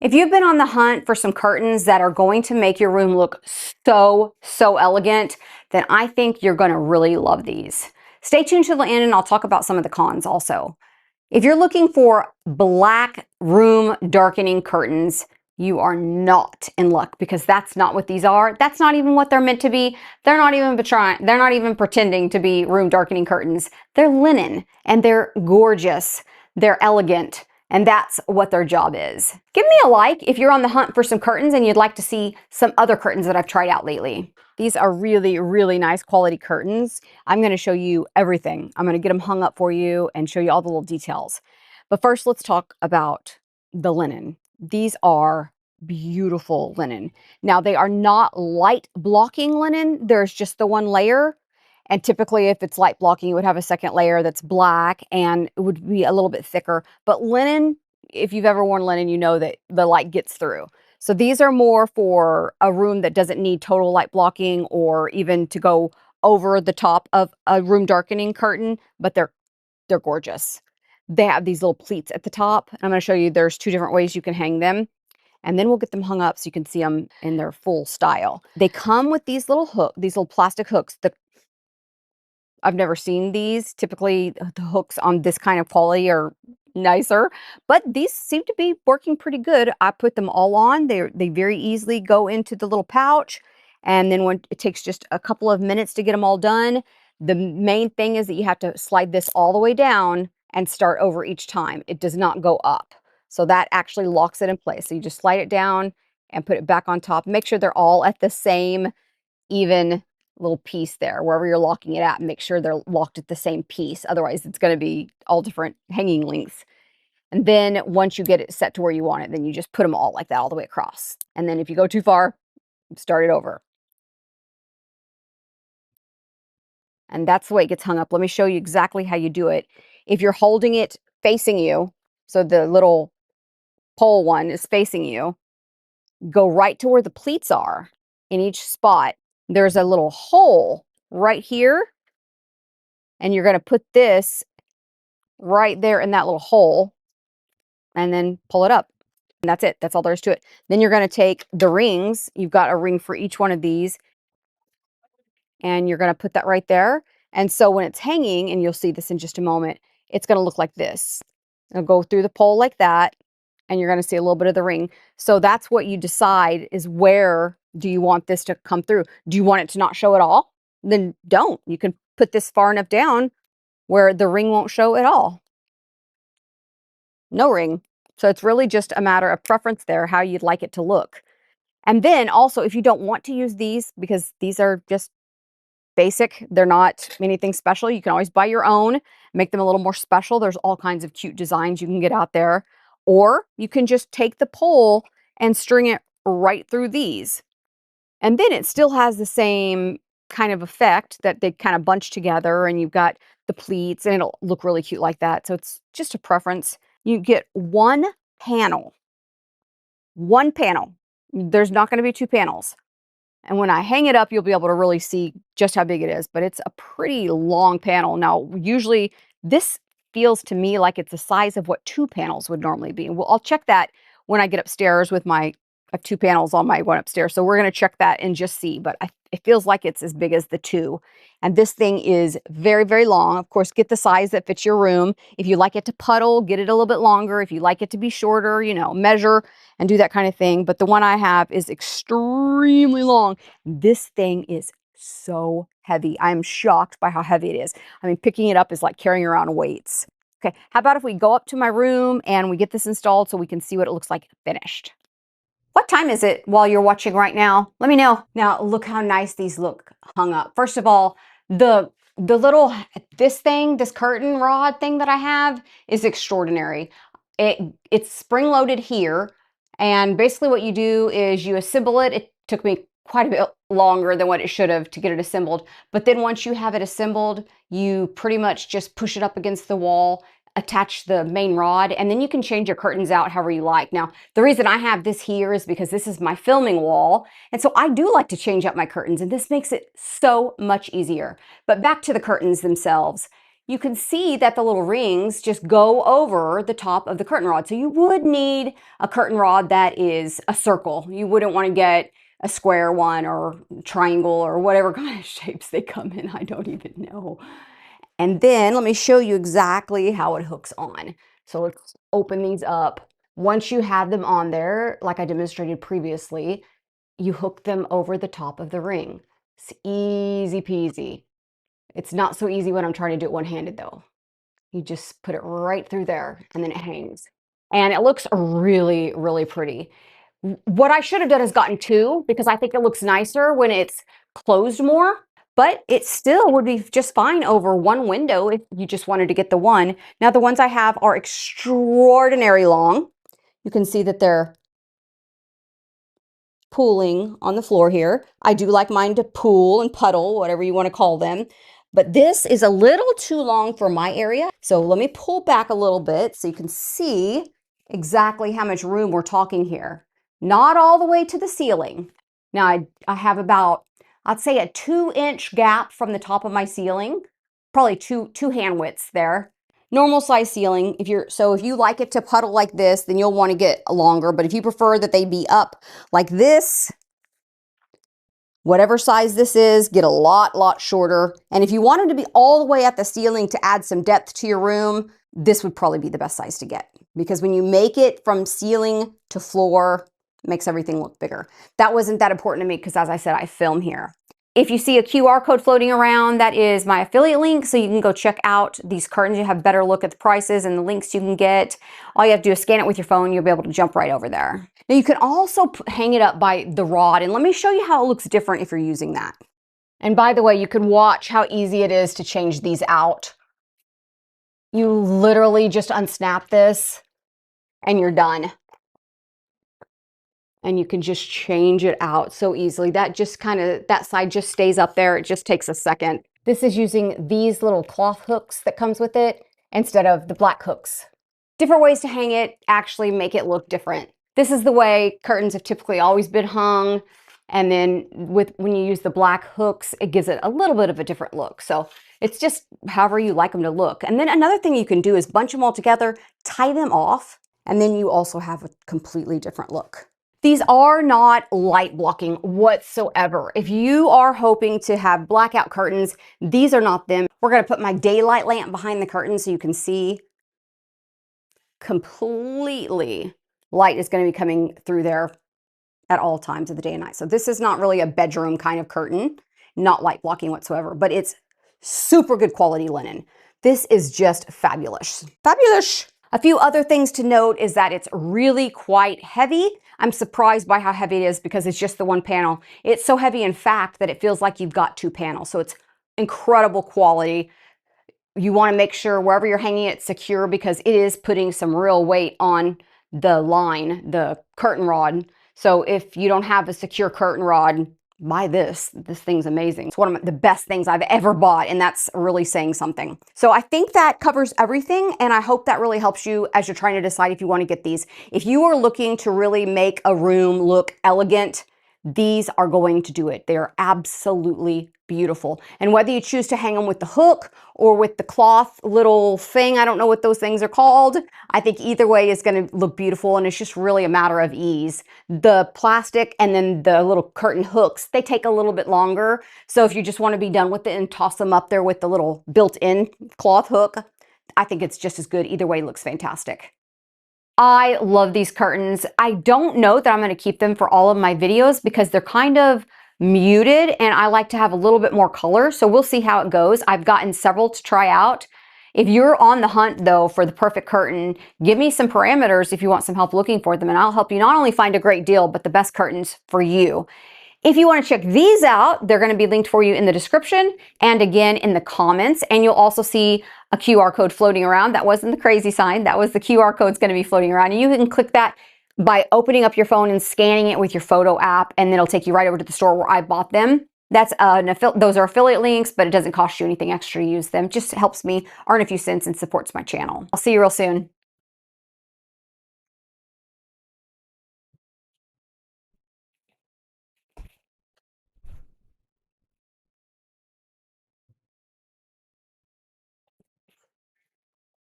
If you've been on the hunt for some curtains that are going to make your room look so elegant, then I think you're going to really love these. Stay tuned to the end and I'll talk about some of the cons also. If you're looking for black room darkening curtains, you are not in luck because that's not what these are. That's not even what they're meant to be. They're not even pretending to be room darkening curtains. They're linen and they're gorgeous. They're elegant. And that's what their job is. Give me a like if you're on the hunt for some curtains and you'd like to see some other curtains that I've tried out lately. These are really nice quality curtains. I'm going to show you everything. I'm going to get them hung up for you and show you all the little details. But first, let's talk about the linen. These are beautiful linen. Now, they are not light blocking linen. There's just the one layer. And typically, if it's light blocking, you would have a second layer that's black and it would be a little bit thicker. But linen, if you've ever worn linen, you know that the light gets through. So these are more for a room that doesn't need total light blocking or even to go over the top of a room darkening curtain, but they're gorgeous. They have these little pleats at the top. I'm going to show you there's two different ways you can hang them. And then we'll get them hung up so you can see them in their full style. They come with these little plastic hooks. I've never seen these. Typically, the hooks on this kind of quality are nicer, but these seem to be working pretty good. I put them all on. They very easily go into the little pouch, and then when it takes just a couple of minutes to get them all done, the main thing is that you have to slide this all the way down and start over each time. It does not go up. So that actually locks it in place. So you just slide it down and put it back on top. Make sure they're all at the same even little piece there, wherever you're locking it at, make sure they're locked at the same piece. Otherwise, it's going to be all different hanging lengths. And then once you get it set to where you want it, then you just put them all like that all the way across. And then if you go too far, start it over. And that's the way it gets hung up. Let me show you exactly how you do it. If you're holding it facing you, so the little pole one is facing you, go right to where the pleats are in each spot. There's a little hole right here, and you're going to put this right there in that little hole and then pull it up. And that's it. That's all there is to it. Then you're going to take the rings. You've got a ring for each one of these, and you're going to put that right there. And so when it's hanging, and you'll see this in just a moment, it's going to look like this. It'll go through the pole like that, and you're going to see a little bit of the ring. So that's what you decide is where do you want this to come through? Do you want it to not show at all? Then don't. You can put this far enough down where the ring won't show at all. No ring. So it's really just a matter of preference there, how you'd like it to look. And then also, if you don't want to use these, because these are just basic, they're not anything special, you can always buy your own, make them a little more special. There's all kinds of cute designs you can get out there. Or you can just take the pole and string it right through these. And then it still has the same kind of effect that they kind of bunch together, and you've got the pleats, and it'll look really cute like that. So it's just a preference. You get one panel. One panel. There's not going to be two panels. And when I hang it up, you'll be able to really see just how big it is. But it's a pretty long panel. Now, usually this feels to me like it's the size of what two panels would normally be. Well, I'll check that when I get upstairs with my two panels on my one upstairs. So we're going to check that and just see. But it feels like it's as big as the two. And this thing is very long. Of course, get the size that fits your room. If you like it to puddle, get it a little bit longer. If you like it to be shorter, you know, measure and do that kind of thing. But the one I have is extremely long. This thing is so heavy. I'm shocked by how heavy it is. I mean, picking it up is like carrying around weights. Okay, how about if we go up to my room and we get this installed so we can see what it looks like finished. What time is it while you're watching right now? Let me know. Now, look how nice these look hung up. First of all, the little, this curtain rod thing that I have is extraordinary. It's spring-loaded here, and basically what you do is you assemble it. It took me quite a bit longer than what it should have to get it assembled. But then once you have it assembled, you pretty much just push it up against the wall, attach the main rod, and then you can change your curtains out however you like. Now, the reason I have this here is because this is my filming wall, and so I do like to change out my curtains, and this makes it so much easier. But back to the curtains themselves. you can see that the little rings just go over the top of the curtain rod. So you would need a curtain rod that is a circle. You wouldn't want to get a square one or triangle or whatever kind of shapes they come in. I don't even know. And then let me show you exactly how it hooks on. So let's open these up. Once you have them on there, like I demonstrated previously, you hook them over the top of the ring. It's easy peasy. It's not so easy when I'm trying to do it one-handed though. You just put it right through there and then it hangs. And it looks really, really pretty. What I should have done is gotten two because I think it looks nicer when it's closed more, but it still would be just fine over one window if you just wanted to get the one. Now the ones I have are extraordinary long. You can see that they're pooling on the floor here. I do like mine to pool and puddle, whatever you want to call them. But this is a little too long for my area. So let me pull back a little bit so you can see exactly how much room we're talking here. Not all the way to the ceiling. Now I have about, I'd say a 2-inch gap from the top of my ceiling. Probably two hand widths there. Normal size ceiling. If you like it to puddle like this, then you'll want to get longer. But if you prefer that they be up like this, whatever size this is, get a lot shorter. And if you wanted to be all the way at the ceiling to add some depth to your room, this would probably be the best size to get. Because when you make it from ceiling to floor, it makes everything look bigger. That wasn't that important to me because, as I said, I film here. If you see a QR code floating around, that is my affiliate link, so you can go check out these curtains. You have a better look at the prices and the links you can get. All you have to do is scan it with your phone. You'll be able to jump right over there. Now you can also hang it up by the rod, and let me show you how it looks different if you're using that. And by the way, you can watch how easy it is to change these out. You literally just unsnap this and you're done. And you can just change it out so easily. That side just stays up there. It just takes a second. This is using these little cloth hooks that comes with it instead of the black hooks. Different ways to hang it actually make it look different. This is the way curtains have typically always been hung. And then when you use the black hooks, it gives it a little bit of a different look. So it's just however you like them to look. And then another thing you can do is bunch them all together, tie them off, and then you also have a completely different look. These are not light blocking whatsoever. If you are hoping to have blackout curtains, these are not them. We're gonna put my daylight lamp behind the curtain so you can see completely light is gonna be coming through there at all times of the day and night. So this is not really a bedroom kind of curtain, not light blocking whatsoever, but it's super good quality linen. This is just fabulous. Fabulous. A few other things to note is that it's really quite heavy. I'm surprised by how heavy it is because it's just the one panel. It's so heavy, in fact, that it feels like you've got 2 panels. So it's incredible quality. You want to make sure wherever you're hanging it secure because it is putting some real weight on the line, the curtain rod. So if you don't have a secure curtain rod, buy this. This thing's amazing. It's one of the best things I've ever bought, and that's really saying something. So I think that covers everything, and I hope that really helps you as you're trying to decide if you want to get these. If you are looking to really make a room look elegant, these are going to do it. They are absolutely beautiful. And whether you choose to hang them with the hook or with the cloth little thing, I don't know what those things are called, I think either way is going to look beautiful, and it's just really a matter of ease. The plastic and then the little curtain hooks, they take a little bit longer. So if you just want to be done with it and toss them up there with the little built-in cloth hook, I think it's just as good. Either way looks fantastic. I love these curtains. I don't know that I'm going to keep them for all of my videos because they're kind of muted and I like to have a little bit more color. So we'll see how it goes. I've gotten several to try out. If you're on the hunt though for the perfect curtain, give me some parameters if you want some help looking for them, and I'll help you not only find a great deal, but the best curtains for you. If you want to check these out, they're going to be linked for you in the description and again in the comments. And you'll also see a QR code floating around. That wasn't the crazy sign. That was the QR code's going to be floating around. And you can click that by opening up your phone and scanning it with your photo app, and then it'll take you right over to the store where I bought them. Those are affiliate links, but it doesn't cost you anything extra to use them. Just helps me earn a few cents and supports my channel. I'll see you real soon.